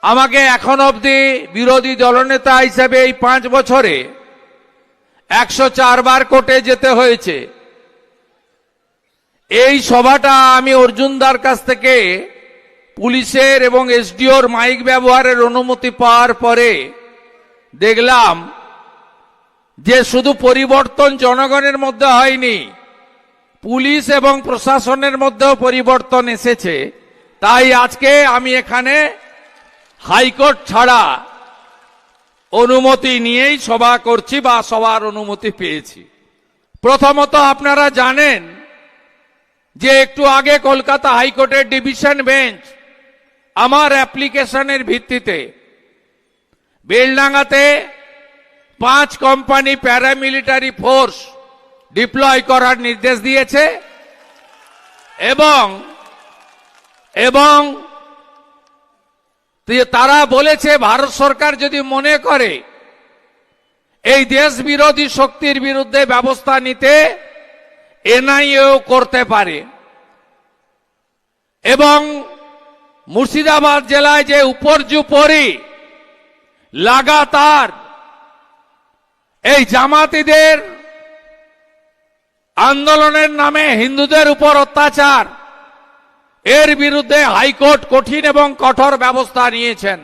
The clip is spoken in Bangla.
আমাকে এখন অবধি বিরোধী দলনেতা হিসেবে এই 5 বছরে 104 বার কোর্টে যেতে হয়েছে। এই সভাটা আমি অর্জুনদার কাছ থেকে পুলিশের এবং এসডিওর মাইক ব্যবহারের অনুমতি পাওয়ার পরে দেখলাম যে শুধু পরিবর্তন জনগণের মধ্যে হয়নি, পুলিশ এবং প্রশাসনের মধ্যেও পরিবর্তন এসেছে। তাই আজকে আমি এখানে হাইকোর্ট ছাড়া অনুমতি নিয়েই সভা করছি বা সভার অনুমতি পেয়েছি। প্রথমত আপনারা জানেন যে একটু আগে কলকাতা হাইকোর্টের ডিভিশন বেঞ্চ আমার অ্যাপ্লিকেশনের ভিত্তিতে বেলডাঙ্গাতে 5 কোম্পানি প্যারামিলিটারি ফোর্স ডিপ্লয় করার নির্দেশ দিয়েছে এবং তারা বলেছে ভারত সরকার যদি মনে করে এই দেশ বিরোধী শক্তির বিরুদ্ধে ব্যবস্থা নিতে এনআইএও করতে পারে। এবং মুর্শিদাবাদ জেলায় যে উপর্যুপরি লাগাতার এই জামাতিদের আন্দোলনের নামে হিন্দুদের উপর অত্যাচার, এর বিরুদ্ধে হাইকোর্ট কঠিন এবং কঠোর ব্যবস্থা নিয়েছেন।